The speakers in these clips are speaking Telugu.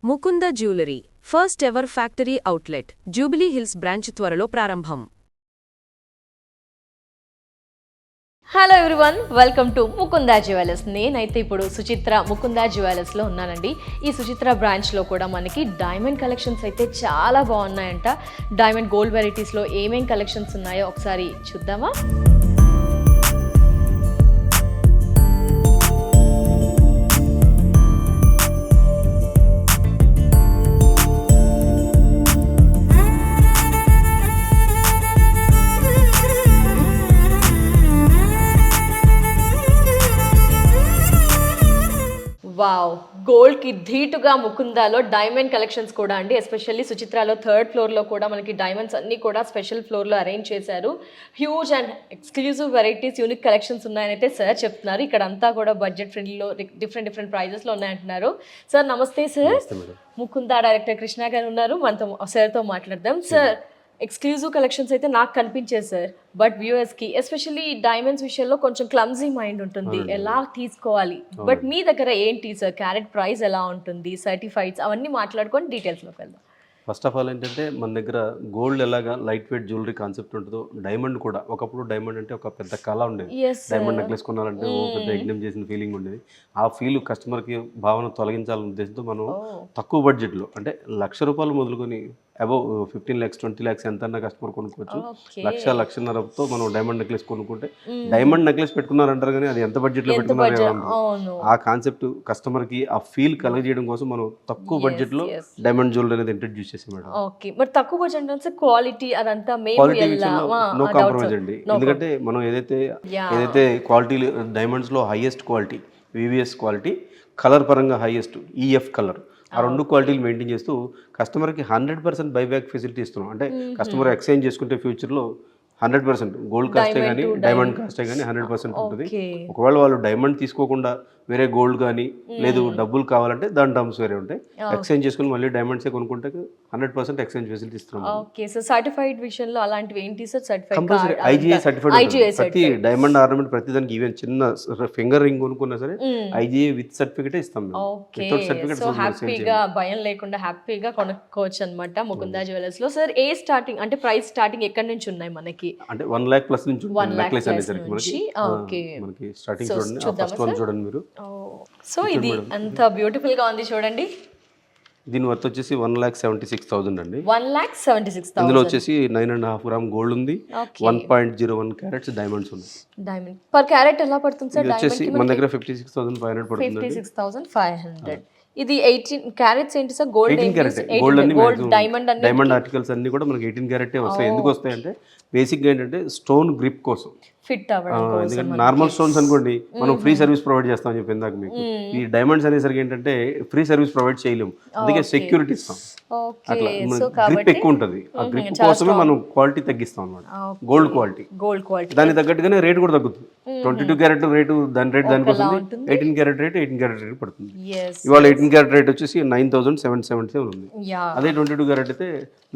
Mukunda jewellery first ever factory outlet Jubilee Hills branch త్వరలో ప్రారంభం. Hello everyone, welcome to Mukunda jewellers. నేనైతే ఇప్పుడు సుచిత్ర ముకుందా జ్యువెలర్స్లో ఉన్నానండి. ఈ సుచిత్ర బ్రాంచ్లో కూడా మనకి డైమండ్ కలెక్షన్స్ అయితే చాలా బాగున్నాయంట. డైమండ్ గోల్డ్ వెరైటీస్లో ఏమేం కలెక్షన్స్ ఉన్నాయో ఒకసారి చూద్దామా? వావ్, గోల్డ్కి ధీటుగా ముకుందాలో డైమండ్ కలెక్షన్స్ కూడా అండి. ఎస్పెషల్లీ సుచిత్రాలో థర్డ్ ఫ్లోర్లో కూడా మనకి డైమండ్స్ అన్నీ కూడా స్పెషల్ ఫ్లోర్లో అరేంజ్ చేశారు. Huge and exclusive varieties, unique collections ఉన్నాయని అయితే సార్ చెప్తున్నారు. ఇక్కడ అంతా కూడా బడ్జెట్ ఫ్రెండ్లీలో డిఫరెంట్ ప్రైజెస్లో ఉన్నాయంటున్నారు. సార్ నమస్తే సార్. ముకుందా డైరెక్టర్ కృష్ణ గారు ఉన్నారు, మనతో సార్తో మాట్లాడదాం. సార్, ఎక్స్క్లూజివ్ కలెక్షన్స్ అయితే నాకు కనిపించేది సార్, బట్ వ్యూయర్స్కి ఎస్పెషల్లీ డైమండ్స్ విషయంలో కొంచెం క్లమ్జీ మైండ్ ఉంటుంది, ఎలా తీసుకోవాలి. బట్ మీ దగ్గర ఏంటి సార్, క్యారెట్ ప్రైస్ ఎలా ఉంటుంది, సర్టిఫైడ్స్ అవన్నీ మాట్లాడుకొని డీటెయిల్స్లోకి వెళ్దాం. ఫస్ట్ ఆఫ్ ఆల్ ఏంటంటే మన దగ్గర గోల్డ్ ఎలాగా లైట్ వెయిట్ జ్యువెలరీ కాన్సెప్ట్ ఉంటుందో, డైమండ్ కూడా ఒకప్పుడు డైమండ్ అంటే ఒక పెద్ద కళ ఉండేది. డైమండ్ నెక్లెస్ కొనాలంటే ఓ పెద్ద యజ్ఞం చేసిన ఫీలింగ్ ఉండేది. ఆ ఫీల్ కస్టమర్కి భావన తొలగించాలనే ఉద్దేశంతో మనం తక్కువ బడ్జెట్లో అంటే ₹1,00,000 మొదలుకొని అబౌవ్ 15 lakhs 20 lakhs ఎంత అన్న కస్టమర్ కొనుక్కోవచ్చు. లక్షన్నరతో మనం డైమండ్ నెక్లెస్ కొనుక్కుంటే డైమండ్ నెక్లెస్ పెట్టుకున్నారంటారు కానీ అది ఎంత బడ్జెట్లో పెట్టుకున్నారు. ఆ కాన్సెప్ట్ కస్టమర్కి ఆ ఫీల్ కలగజేయడం కోసం మనం తక్కువ బడ్జెట్లో డైమండ్ జ్యువెలరీ అనేది ఇంట్రడ్యూస్ చేసాం మేడం. ఓకే, మరి తక్కువ బడ్జెట్ అంటే క్వాలిటీ అదంతా నో కాంప్రమైజ్ అండి. ఎందుకంటే మనం ఏదైతే క్వాలిటీ డైమండ్స్ లో highest quality VVS quality, colour పరంగా హైయెస్ట్ ఈఎఫ్ కలర్, ఆ రెండు క్వాలిటీలు మెయింటైన్ చేస్తూ కస్టమర్కి 100% బైబ్యాక్ ఫెసిలిటీ ఇస్తున్నాం. అంటే కస్టమర్ ఎక్స్చేంజ్ చేసుకుంటే ఫ్యూచర్లో 100% గోల్డ్ కాస్టే కానీ డైమండ్ కాస్టే కానీ 100% ఉంటుంది. ఒకవేళ వాళ్ళు డైమండ్ తీసుకోకుండా వేరే గోల్డ్ కానీ లేదు డబ్బులు కావాలంటే దాని టర్మ్స్ వేరే ఉంటాయి. ఎక్స్చేంజ్ చేసుకుని మళ్ళీ డైమండ్సే కొనుక్కుంటే 100% ఎక్స్చేంజ్ ఫెసిలిటీ ఇస్తున్నాం. ఓకే, సో సర్టిఫైడ్ విషయంలో అలాంటివి ఏంటి సార్? Compulsory IGA certified. ప్రతి డైమండ్ ఆర్నమెంట్ ప్రతి దానికి ఈవెన్ చిన్న ఫింగర్ రింగ్ కొనుక్కున్నా సరే ఐజీఏ విత్ సర్టిఫికేట్ ఇస్తాం. సో హ్యాపీగా భయం లేకుండా హ్యాపీగా కొనుక్కోవచ్చు అనమాట ముకుందా జ్యువెలర్స్ లో. సార్, ఏ స్టార్టింగ్ అంటే ప్రైస్ స్టార్టింగ్ ఎక్కడి నుంచి ఉన్నాయి మనకి? అంటే 1 lakh ప్లస్ నుంచి నెక్లెస్ అనేసరికి మనకి స్టార్టింగ్ చూడండి. ఫస్ట్ వన్ చూడండి మీరు. సో ఇది అంత బ్యూటిఫుల్ గా ఉంది చూడండి. దీని వర్త్ వచ్చేసి 1,76,000 అండి. 1,76,000. ఇందులో వచ్చేసి 9.5 గ్రామ్ గోల్డ్ ఉంది, 1.01 క్యారెట్స్ డైమండ్స్ ఉంది. డైమండ్ పర్ క్యారెట్ ఎలా పడుతుంది సార్? వచ్చేసి మన దగ్గర 56,500 పడుతుంది. 56,500. ఇది 18 క్యారెట్స్ ఏంటి సార్? గోల్డ్ 18 క్యారెట్ గోల్డ్ అన్ని డైమండ్ ఆర్టికల్స్ అన్ని కూడా మనకి 18 క్యారెట్ వస్తాయి. ఎందుకు వస్తాయి అంటే బేసిక్ గా ఏంటంటే స్టోన్ గ్రిప్ కోసం, ఫిట్ అవ్వడం. ఎందుకంటే నార్మల్ స్టోన్స్ అనుకోండి మనం ఫ్రీ సర్వీస్ ప్రొవైడ్ చేస్తామని చెప్పి ఇందాక మీకు. ఈ డైమండ్స్ అనేసరికి ఏంటంటే ఫ్రీ సర్వీస్ ప్రొవైడ్ చేయలేము, అందుకే సెక్యూరిటీ ఇస్తాం. అట్లా గ్రిప్ ఎక్కువ ఉంటుంది. ఆ గ్రిప్ కోసమే మనం క్వాలిటీ తగ్గిస్తాం అనమాట. గోల్డ్ క్వాలిటీ దానికి తగ్గట్టుగానే రేట్ కూడా తగ్గుతుంది. 22 క్యారెట్ రేటు దాని రేట్ దానికి వస్తుంది, 18 క్యారెట్ రేట్ 18 క్యారెట్ రేట్ పడుతుంది. ఇవాళ 18 క్యారెట్ రేట్ వచ్చేసి 9,777 ఉంది. అదే 22 క్యారెట్ అయితే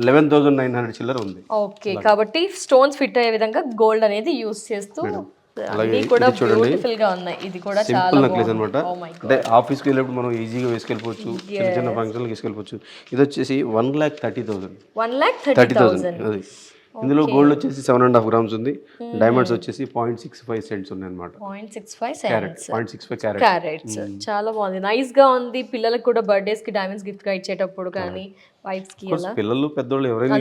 11,900 చిల్లర ఉంది. ఓకే, కాబట్టి స్టోన్స్ ఫిట్ అయ్యే విధంగా గోల్డ్ అనేది యూస్ చేస్తూ బ్యూటిఫుల్ గా ఉన్నాయి. ఇది కూడా సింపుల్ నెక్లెస్ అనమాట. అంటే ఆఫీస్కి వెళ్ళినప్పుడు మనం ఈజీగా వేసుకెళ్ళిపోవచ్చు, చిన్న చిన్న ఫంక్షన్లకు వేసుకెళ్ళిపోవచ్చు. ఇది వచ్చేసి 1,30,000. 1,30,000. అది ఇందులో గోల్డ్ వచ్చేసి 7.5 గ్రామ్స్ ఉంది, డైమండ్స్ వచ్చేసి 0.65 cents ఉన్నాయి అనమాట. 0.65 క్యారెట్స్. చాలా బాగుంది, నైస్ గా ఉంది. పిల్లలకు కూడా బర్త్డేస్ కి డైమండ్స్ గిఫ్ట్ గా ఇచ్చేటప్పుడు కానీ వైఫ్స్ కి పిల్లలు పెద్దోళ్ళు ఎవరైనా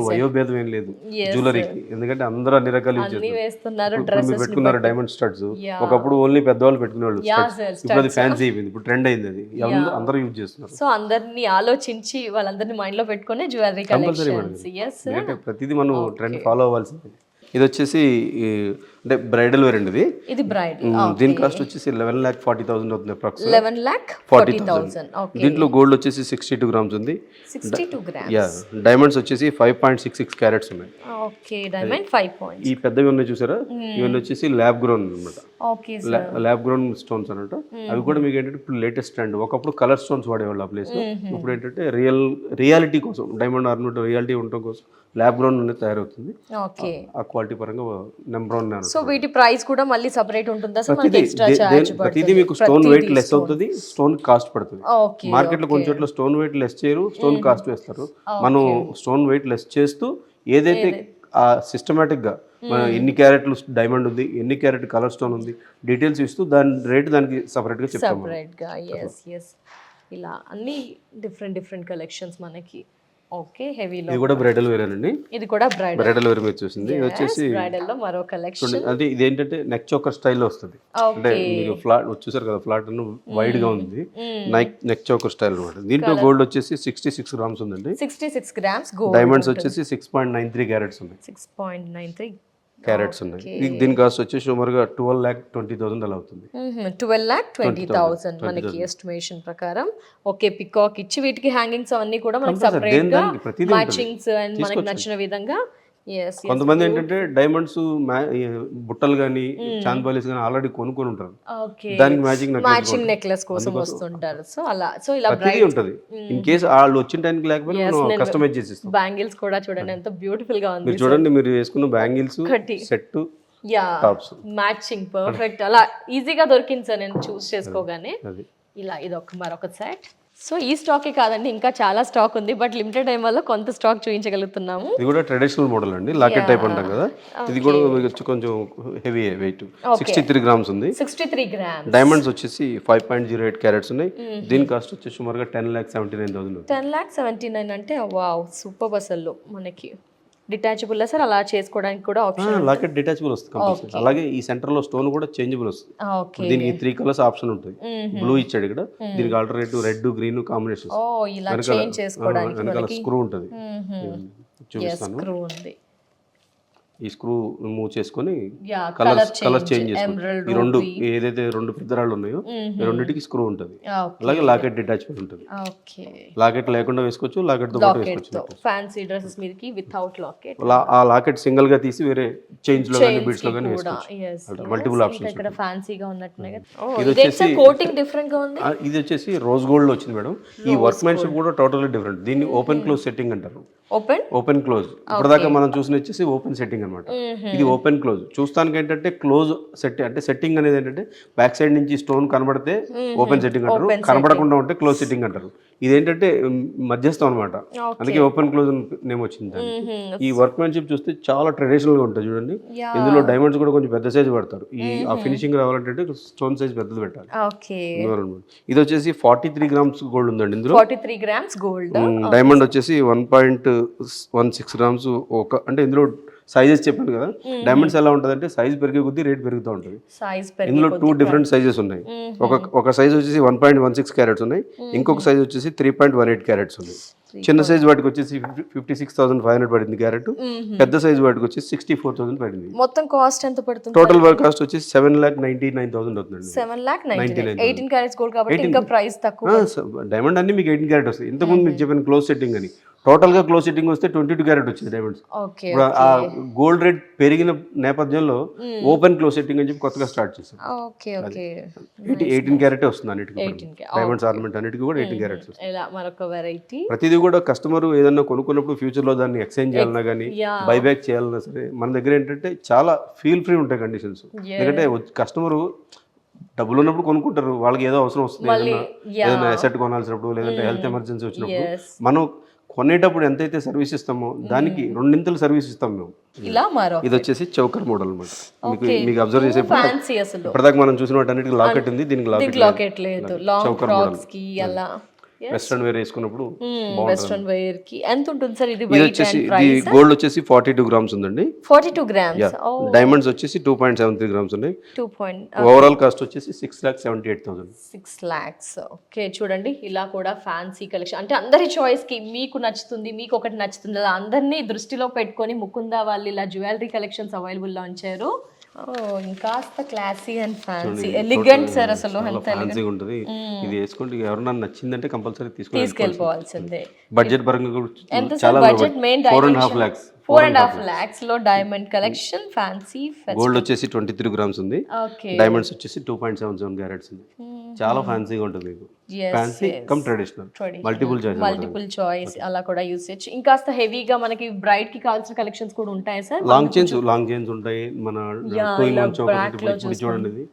వయోభేదం ఏం లేదు జ్యువెలరీకి. ఎందుకంటే అందరూ అన్ని రకాలు యూజ్ చేస్తున్నారు. పెట్టుకున్నారు డైమండ్ స్టడ్స్. ఒకప్పుడు ఓన్లీ పెద్దవాళ్ళు పెట్టుకునేవాళ్ళు, ఇప్పుడు అది ఫ్యాన్సీ అయిపోయింది, ఇప్పుడు ట్రెండ్ అయింది, అది అందరూ యూజ్ చేస్తున్నారు. సో అందరినీ ఆలోచించి వాళ్ళందరినీ మైండ్ లో పెట్టుకునే జ్యువెలరీ కలెక్షన్స్. ఎందుకంటే ప్రతిదీ మనం ట్రెండ్ ఫాలో అవ్వాల్సింది. ఇది వచ్చేసి అంటే బ్రైడల్ వేర్ అండి. ఇది దీని కాస్ట్ వచ్చేసి 11,40,000 అవుతుంది, అప్రాక్స్ 11,40,000. దీంట్లో గోల్డ్ వచ్చేసి 62 గ్రామ్స్ ఉంది. డైమండ్స్ వచ్చేసి 5.66 క్యారెట్స్ ఉన్నాయి. ఈ పెద్దవి ఉన్నాయి చూసారా, ఇవన్నీ వచ్చేసి ల్యాబ్ గ్రోన్ అనమాట. ల్యాబ్ గ్రోన్ స్టోన్స్ అనమాట. అవి కూడా మీకు ఏంటంటే ఇప్పుడు లేటెస్ట్ ట్రెండ్. ఒకప్పుడు కలర్ స్టోన్స్ వాడేవాళ్ళు ఆ ప్లేస్, ఇప్పుడు ఏంటంటే రియాలిటీ కోసం డైమండ్ ఆర్నమెంట్ రియాలిటీ ఉండటం కోసం ల్యాబ్ గ్రౌండ్ అనేది తయారవుతుంది. ఆ క్వాలిటీ పరంగా నెంబర్ 1 సో వీటి ప్రైస్ కూడా మళ్ళీ సెపరేట్ ఉంటుందా సార్ మనకి ఎక్స్ట్రా చార్జ్ ప్రతిదీ మీకు స్టోన్ వెయిట్ లెస్ అవుతుంది, స్టోన్ కాస్ట్ పడుతుంది. ఓకే మార్కెట్ లో కొంచెం చోట్ల స్టోన్ వెయిట్ లెస్ చేయరు, స్టోన్ కాస్ట్ వేస్తారు. మనం స్టోన్ వెయిట్ లెస్ చేస్తూ ఏదైతే సిస్టమేటిక్ గా ఎన్ని క్యారెట్లు డైమండ్ ఉంది, ఎన్ని క్యారెట్ కలర్ స్టోన్ ఉంది, డీటెయిల్స్ ఇస్తూ దాని రేట్ దానికి సపరేట్ గా చెప్తాము. సెపరేట్ గా ఎస్ ఇలా అన్ని డిఫరెంట్ కలెక్షన్స్ మనకి. ఓకే హెవీలో ఇది కూడా బ్రైడల్ వేర్ అండి, ఇది కూడా బ్రైడల్ వేర్ మీరు చూసింది. ఇది వచ్చేసి బ్రైడల్ లో మరో కలెక్షన్. అంటే ఇది ఏంటంటే నెక్ చోకర్ స్టైల్లో వస్తుంది. అంటే మీరు ఫ్లాట్ చూసారు కదా, ఫ్లాట్ వైడ్ గా ఉంది, నెక్ చోకర్ స్టైల్ అనమాట. దీంట్లో గోల్డ్ వచ్చేసి 66 గ్రామ్స్ ఉందండి, 66 గ్రామ్స్ గోల్డ్. డైమండ్స్ వచ్చేసి 6.93 క్యారెట్స్ ఉన్నాయి, 6.93 క్యారెట్స్ ఉన్నాయి. దీని కాస్ట్ వచ్చేసి సుమారుగా 12,20,000 అలా అవుతుంది. 12,20,000 మనకి ఎస్టిమేషన్ ప్రకారం. ఓకే పికాక్ ఇచ్చి వీటికి హ్యాంగింగ్స్ అవన్నీ కూడా మనకి సెపరేట్ గా మ్యాచింగ్స్ అండ్ మనకి నచ్చిన విధంగా. కొంతమంది ఏంటంటే డైమండ్స్ బుట్టలు కానీ చాందబాలీస్ కానీ ఆల్రెడీ కొనుక్కొని ఉంటారు, దానికి మ్యాచింగ్ నెక్లెస్ కోసం వస్తుంటారు. సో అలా సో ఇలా ప్రతిదీ ఉంటది. ఇన్ కేస్ వాళ్ళు వచ్చిన టైంకి లేకపోతే మనం కస్టమైజ్ చేసి ఇస్తాం. బ్యాంగిల్స్ కూడా చూడండి ఎంత బ్యూటిఫుల్ గా ఉంది. మీరు చూడండి, మీరు వేసుకున్న bangles set tops matching perfect అలా ఈజీగా దొరికింది సార్ నేను చూస్ చేసుకోగానే. ఇలా ఇది మరొక సెట్. సో ఈ స్టాకే కాదండి, ఇంకా చాలా స్టాక్ ఉంది, బట్ లిమిటెడ్ టైం వల్ల కొంత స్టాక్ చూపించగలుగుతున్నాము. ఇది కూడా ట్రెడిషనల్ మోడల్ అండి, లాకెట్ టైప్ అంటాం కదా. ఇది కూడా కొంచెం హెవీ వెయిట్, 63 గ్రామ్స్ ఉంది. 63 గ్రామ్స్. డైమండ్స్ వచ్చేసి 5.08 క్యారెట్స్ ఉన్నాయి. దీని కాస్ట్ వచ్చేసి సుమారుగా 10,79,000. 10,79,000 అంటే వావ్ సూపర్ అసలు. మనకి డిటాచబుల్ సార్, అలా చేసుకోవడానికి కూడా ఆప్షన్. లాకెట్ డిటాచబుల్ వస్తుంది కంపల్సరీ. అలాగే ఈ సెంటర్ లో స్టోన్ కూడా చేంజబుల్ వస్తుంది. దీనికి 3 కలర్స్ ఆప్షన్ ఉంటుంది. బ్లూ ఇచ్చాడు ఇక్కడ, దీనికి ఆల్టర్నేటివ్ రెడ్ గ్రీన్ కాంబినేషన్. ఇలా చేంజ్ చేసుకోవడానికి వెనకాల స్క్రూ ఉంటుంది, చూపిస్తాను. స్క్రూ ఉంది. ఈ స్క్రూ మూవ్ చేసుకొని కలర్ చేంజ్ చేసుకోవాలి. ఈ రెండు ఏదైతే రెండు పెద్ద రాళ్ళు ఉన్నాయో ఈ రెండింటికి స్క్రూ ఉంటుంది. అలాగే లాకెట్ డిటాచ్మెంట్ ఉంటుంది. లాకెట్ లేకుండా వేసుకోవచ్చు, లాకెట్ తో పాటు వేసుకోవచ్చు. ఫ్యాన్సీ డ్రెస్సెస్ మీదకి వితౌట్ లాకెట్. ఆ లాకెట్ సింగిల్ గా తీసి వేరే చైన్స్ లో గాని బీడ్స్ లో గాని వేసుకోవచ్చు. Multiple options. ఇక్కడ ఫ్యాన్సీగా ఉన్నట్టునే కదా. ఇది వచ్చేసి కోటింగ్ డిఫరెంట్ గా ఉంది. ఇది వచ్చేసి రోజ్ గోల్డ్ లో వచ్చింది మేడం. ఈ వర్క్మెన్షిప్ కూడా టోటల్లీ డిఫరెంట్. దీన్ని ఓపెన్ క్లోజ్ సెట్టింగ్ అంటారు. Open close. ఇప్పటిదాకా మనం చూసిన వచ్చేసి ఓపెన్ సెట్టింగ్ అనమాట. ఇది ఓపెన్ క్లోజ్. చూస్తానికి ఏంటంటే క్లోజ్ సెట్టింగ్ అంటే సెట్టింగ్ అనేది ఏంటంటే బ్యాక్ సైడ్ నుంచి స్టోన్ కనబడితే ఓపెన్ సెట్టింగ్ అంటారు, కనబడకుండా ఉంటే క్లోజ్ సెట్టింగ్ అంటారు. ఇదేంటంటే మధ్యస్థం అనమాట, అందుకే ఓపెన్ క్లోజ్ నేమ్ వచ్చింది. ఈ వర్క్మెన్షిప్ చూస్తే చాలా ట్రెడిషనల్ గా ఉంటుంది చూడండి. ఇందులో డైమండ్స్ కూడా కొంచెం పెద్ద సైజ్ పడతారు. ఆ ఫినిషింగ్ రావాలంటే స్టోన్ సైజ్ పెద్దది పెట్టాలి. ఇది వచ్చేసి 43 గ్రామ్స్ గోల్డ్ ఉందండి ఇందులో. 43 గ్రామ్స్ గోల్డ్. డైమండ్ వచ్చేసి 1.16 గ్రామ్స్. అంటే ఇందులో సైజెస్ చెప్పాను కదా, డైమండ్స్ ఎలా ఉంటుంది అంటే సైజ్ పెరిగే కొద్దీ రేట్ పెరుగుతూ ఉంటుంది. ఇందులో 2 డిఫరెంట్ సైజెస్ ఉన్నాయి. ఒక సైజ్ వచ్చేసి 1.16 క్యారెట్స్ ఉన్నాయి, ఇంకొక సైజ్ వచ్చేసి 3.18 క్యారెట్స్ ఉన్నాయి. చిన్న సైజ్ వాటికి వచ్చేసి 56,500 పడింది క్యారెట్, పెద్ద సైజ్ వాటికి వచ్చేసి 64,000 పడింది. మొత్తం కాస్ట్ ఎంత పడుతుంది? టోటల్ వర్క్ కాస్ట్ వచ్చేసి 7,99,000 అవుతుందండి. 7,99,000. 18 క్యారెట్స్ గోల్డ్ కాబట్టి ఇంకా ప్రైస్ తక్కువ. డైమండ్ అన్ని మీకు 18 క్యారెట్ వస్తాయి. ఇంతకుముందు మీకు చెప్పిన క్లోజ్ సెట్టింగ్ అని టోటల్ గా క్లోజ్ సెట్టింగ్ వస్తే 22 క్యారెట్ వచ్చింది డైమండ్స్. ఇప్పుడు ఆ గోల్డ్ రేట్ పెరిగిన నేపథ్యంలో ఓపెన్ క్లోజ్ సెట్టింగ్ అని చెప్పి కొత్తగా స్టార్ట్ చేశారు. 18 క్యారెట్ వస్తుంది అన్నిటికీ. డైమండ్స్ ఆర్నమెంట్ అన్నిటికీ కూడా 18 క్యారెట్స్ వస్తుంది. ప్రతిదీ కూడా కస్టమర్ ఏదన్నా కొనుక్కున్నప్పుడు ఫ్యూచర్ లో దాన్ని ఎక్స్చేంజ్ చేయాలన్నా కానీ బైబ్యాక్ చేయాలన్నా సరే మన దగ్గర ఏంటంటే చాలా ఫీల్ ఫ్రీ ఉంటాయి కండిషన్స్. ఎందుకంటే కస్టమర్ డబ్బులు ఉన్నప్పుడు కొనుక్కుంటారు, వాళ్ళకి ఏదో అవసరం వస్తుంది, ఏదైనా అసెట్ కొనాల్సినప్పుడు లేదంటే హెల్త్ ఎమర్జెన్సీ వచ్చినప్పుడు మనం కొనేటప్పుడు ఎంతైతే సర్వీస్ ఇస్తామో దానికి 2 సర్వీస్ ఇస్తాం మేము. ఇది వచ్చేసి చౌకర్ మోడల్ అనమాట. మీకు అబ్జర్వ్ చేసే ఇప్పటిదాకా మనం చూసిన వాటి అన్నిటికీ లాకెట్ ఉంది, దీనికి లాకెట్ లేదు. చౌకర్ మోడల్ వెస్ట్రన్ వేర్ వేసుకున్నప్పుడు వెస్ట్రన్ వేర్ కి ఎంత ఉంటుంది సార్? ఇది వచ్చేసి గోల్డ్ వచ్చేసి 42 గ్రామ్స్ ఉందండి. 42 గ్రామ్స్. డైమండ్స్ వచ్చేసి 2.73 గ్రామ్స్ ఉన్నాయి. ఓవరాల్ కాస్ట్ వచ్చేసి 6,78,000. 6 lakhs. ఓకే చూడండి, ఇలా కూడా ఫ్యాన్సీ కలెక్షన్ అంటే అందరి చాయిస్ కి మీకు నచ్చుతుంది, మీకు ఒకటి నచ్చుతుంది, అలా అందరినీ దృష్టిలో పెట్టుకొని ముకుందా వాళ్ళు ఇలా జ్యువెలరీ కలెక్షన్స్ అవైలబుల్ లో ఉంచారు. ఇంకాస్త classy and fancy elegant sir. అసలు ఎంత ఫ్యాన్సీగా ఉంటుంది. ఇది వేసుకుంటే ఎవరైనా నచ్చిందంటే కంపల్సరీ తీసుకెళ్ళిపోవాల్సిందే. బడ్జెట్ పరంగా ఎంత sir budget? Main 4.5 lakhs. 4.5 lakhs లో డైమండ్ కలెక్షన్ ఫ్యాన్సీ. గోల్డ్ వచ్చేసి 23 గ్రామ్స్ ఉంది. డైమండ్స్ వచ్చేసి 2.77 క్యారెట్స్ ఉంది. చాలా ఫ్యాన్సీగా ఉంటుంది మీకు. Yes, fancy come traditional, multiple choice. Multiple choice అలా కూడా యూస్ చేయొచ్చు. ఇంకాస్త హెవీగా మనకి బ్రైడ్ కి కావాల్సిన కలెక్షన్స్ కూడా ఉంటాయి సార్. లాంగ్ చైన్స్ ఉంటాయి. మన 2-in-1 ఇప్పుడు చూడండి,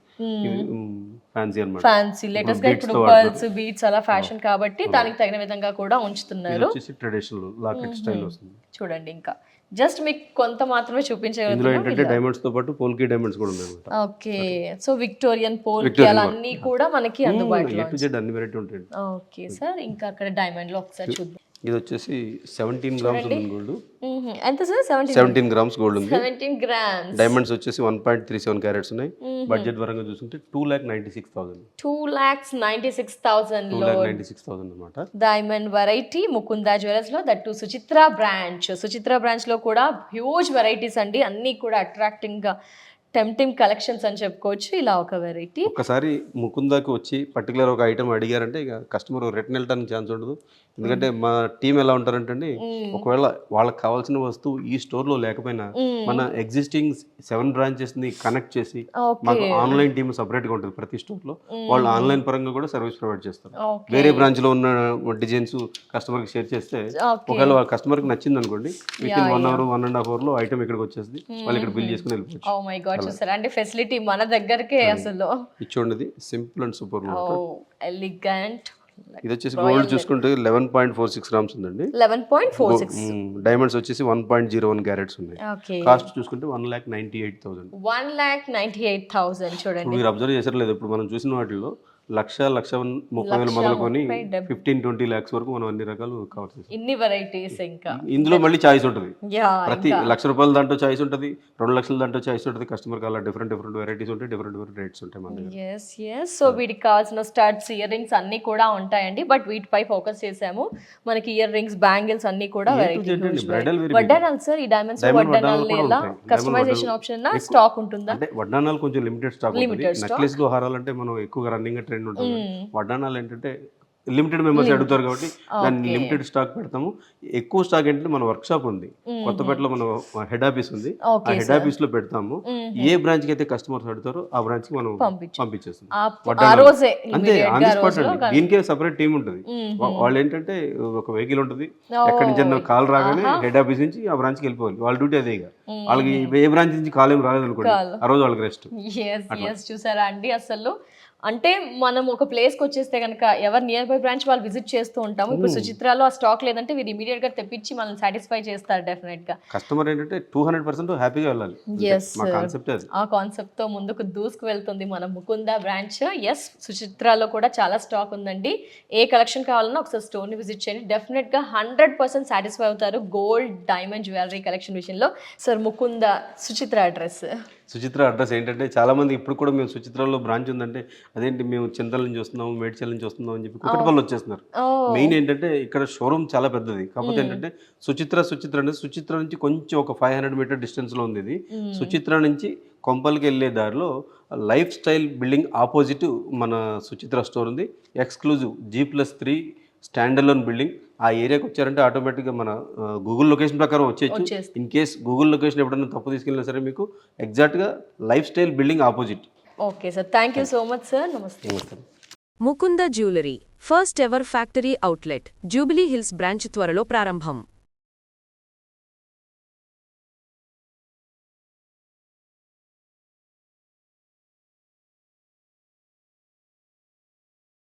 ఫ్యాన్సీ అన్నమాట. ఫ్యాన్సీ లేటెస్ట్ గా ఇప్పుడు పర్ల్స్ బీట్స్ అలా ఫ్యాషన్ కాబట్టి దానికి తగిన విధంగా కూడా ఉంచుతున్నారు. ట్రెడిషనల్ లాకెట్ స్టైల్ వస్తుంది. చూడండి, ఇంకా జస్ట్ మీకు కొంత మాత్రమే ఇందులో చూపించగలుగుతాం. ఏంటంటే డైమండ్స్ తో పాటు పోల్కి డైమండ్స్ కూడా ఉన్నాయి అన్నమాట. ఓకే, సో విక్టోరియన్ పోల్కి అలా అన్ని కూడా మనకి అందుబాటులో. A to Z అన్ని వెరైటీ ఉంటాయి. ఓకే సార్, ఇంకా అక్కడ డైమండ్ లో ఒకసారి చూద్దాం. ఇది వచ్చేసి 17 గ్రామ్స్ ఉంది గోల్డ్. ఎంత సార్? 17 గ్రామ్స్ గోల్డ్ ఉంది. 17 grams. డైమండ్స్ వచ్చేసి 1.37 క్యారెట్స్ ఉన్నాయి. బడ్జెట్ పరంగా చూసుకుంటే 2,96,000. 2,96,000 లో 2,96,000 అన్నమాట. డైమండ్ వెరైటీ ముకుందా జ్యువెలర్స్ లో, దట్టు సుచిత్ర బ్రాంచ్ లో కూడా హ్యూజ్ వెరైటీస్ అండి. అన్ని కూడా అట్రాక్టింగ్ గా టెంప్టింగ్ కలెక్షన్స్ అని చెప్పుకోవచ్చు. ఇలా ఒక వెరైటీ. ఒకసారి ముకుందాకి వచ్చి పర్టికులర్ ఒక ఐటమ్ అడిగారంటే ఇక కస్టమర్ రిటర్న్ వెళ్ళడానికి ఛాన్స్ ఉండదు. ఎందుకంటే మా టీం ఎలా ఉంటారంటే అండి, ఒకవేళ వాళ్ళకి కావాల్సిన వస్తువు ఈ స్టోర్ లో లేకపోయినా మన ఎగ్జిస్టింగ్ 7 బ్రాంచెస్ ని కనెక్ట్ చేసి మాకు ఆన్లైన్ టీమ్ సపరేట్ గా ఉంటుంది ప్రతి స్టోర్ లో. వాళ్ళు ఆన్లైన్ పరంగా కూడా సర్వీస్ ప్రొవైడ్ చేస్తారు. వేరే బ్రాంచ్ లో ఉన్న డిజైన్స్ కస్టమర్ కి షేర్ చేస్తే ఒకవేళ వాళ్ళ కస్టమర్ కి నచ్చింది అనుకోండి, విత్ ఇన్ 1 hour 1.5 hour లో ఐటమ్ ఇక్కడికి వచ్చేసి వాళ్ళు ఇక్కడ బిల్ చేసుకుని వెళ్ళిపోవచ్చు. ఓ మై గాడ్, చూసారా అంటే ఫెసిలిటీ మన దగ్గరకే అసలు. ఇచ్చుండేది సింపుల్ అండ్ సూపర్. ఎలిగెంట్. ఇది వచ్చేసి గోల్డ్ చూసుకుంటే 11.46 గ్రామ్స్ ఉందండి. 11.46. డైమండ్స్ వచ్చేసి 1.01 క్యారెట్స్ ఉన్నాయి. కాస్ట్ చూసుకుంటే 1,98,000. 1,98,000. చూడండి, మీరు అబ్జర్వ్ చేసారు లేదు, ఇప్పుడు మనం చూసిన వాటిలో 1,30,000 మొదలుకొని 15-20 lakhs వరకు మనం అన్ని రకాలు కవర్ చేస్తాం. ఇన్ని వెరైటీస్. ఇంకా ఇందులో మళ్ళీ చాయిస్ ఉంటుంది. ప్రతి ₹1,00,000 దాంట్లో చాయిస్ ఉంటుంది, 2 లక్షల దాంట్లో చాయిస్ ఉంటుంది. కస్టమర్ అలా డిఫరెంట్ వెరైటీస్ ఉంటాయి, డిఫరెంట్ రేట్స్ ఉంటాయి మన దగ్గర. సో వీటికి కావాల్సిన స్టడ్స్, ఇయర్ రింగ్స్ అన్ని కూడా ఉంటాయండి. బట్ వీటిపై ఫోకస్ చేసాము. మనకి ఇయర్ రింగ్స్, బ్యాంగిల్స్ అన్ని కూడా వడ్డానాలు సార్. ఈ డైమండ్స్ వడ్డానాలు ఎలా కస్టమైజేషన్ ఆప్షన్ స్టాక్ ఉంటుందా? అంటే వడ్డానాలు కొంచెం లిమిటెడ్ స్టాక్ ఉంటుంది. నెక్లెస్ లో హారాలంటే మనం ఎక్కువగా రన్నింగ్ ట్రెండ్ ఉంటుంది. వడ్డానాలు ఏంటంటే లిమిటెడ్ మెంబర్స్ అడుగుతారు కాబట్టి దాన్ని లిమిటెడ్ స్టాక్ పెడతాము. ఎక్కువ స్టాక్ ఏంటంటే మన వర్క్ షాప్ ఉంది కొత్తపేటలో, మన హెడ్ ఆఫీస్ ఉంది. ఆ హెడ్ ఆఫీస్ లో పెడతాము. ఏ బ్రాంచ్ కి అయితే కస్టమర్స్ అడుగుతారో ఆ బ్రాంచ్ కి మనం పంపించేస్తాం. అంతే, ఆన్ ది స్పాట్ అండి. దీనికే సపరేట్ టీం ఉంటుంది. వాళ్ళు ఏంటంటే ఒక వెహికల్ ఉంటుంది, ఎక్కడి నుంచి కాల్ రాగానే హెడ్ ఆఫీస్ నుంచి ఆ బ్రాంచ్ కి వెళ్ళిపోవాలి. వాళ్ళ డ్యూటీ అదే. ఇక వాళ్ళకి ఏ బ్రాంచ్ నుంచి కాల్ ఏం రాలేదు అనుకోండి, ఆ రోజు వాళ్ళకి రెస్ట్. చూసారా అండి, అసలు అంటే మనం ఒక ప్లేస్కి వచ్చేస్తే కనుక ఎవరు నియర్ బై బ్రాంచ్ వాళ్ళు విజిట్ చేస్తూ ఉంటాము. ఇప్పుడు సుచిత్రాలో ఆ స్టాక్ లేదంటే వీరు ఇమీడియట్ గా తెప్పించి మనల్ని సాటిస్ఫై చేస్తారు డెఫినెట్ గా. కస్టమర్ ఏంటంటే 200% హ్యాపీగా వెళ్ళాలి. ఆ కాన్సెప్ట్ తో ముందుకు దూసుకు వెళ్తుంది మన ముకుందా బ్రాంచ్. సుచిత్రాలో కూడా చాలా స్టాక్ ఉందండి. ఏ కలెక్షన్ కావాలన్నా ఒకసారి స్టోర్ ని విజిట్ చేయండి. డెఫినెట్ గా 100% సాటిస్ఫై అవుతారు గోల్డ్, డైమండ్, జ్యువెలరీ కలెక్షన్ విషయంలో. సార్ ముకుందా సుచిత్ర అడ్రస్ ఏంటంటే చాలా మంది ఇప్పుడు కూడా మేము సుచిత్రాలో బ్రాంచ్ ఉందంటే అదేంటి మేము చింతల నుంచి వస్తున్నాము, మేడ్చల్ నుంచి వస్తున్నాం అని చెప్పి కుకట్పల్లి వచ్చేస్తున్నారు. మెయిన్ ఏంటంటే ఇక్కడ షోరూమ్ చాలా పెద్దది. కాకపోతే ఏంటంటే సుచిత్ర అనేది సుచిత్ర నుంచి కొంచెం ఒక 500 మీటర్ డిస్టెన్స్ లో ఉంది. ఇది సుచిత్ర నుంచి కొంపల్కి వెళ్ళే దారిలో లైఫ్ స్టైల్ బిల్డింగ్ ఆపోజిట్ మన సుచిత్ర స్టోర్ ఉంది. Exclusive G+3 stand alone building. ఆ ఏరియాకి వచ్చారంటే ఆటోమేటిక్గా మన గూగుల్ లొకేషన్ ప్రకారం వచ్చేయచ్చు. ఇన్ కేస్ గూగుల్ లొకేషన్ ఎప్పుడైనా తప్పు తీసుకెళ్ళినా సరే మీకు ఎగ్జాక్ట్గా Lifestyle building opposite. Okay sir, thank you so much sir. నమస్తే. Mukunda jewellery first ever factory outlet Jubilee Hills branch త్వరలో ప్రారంభం.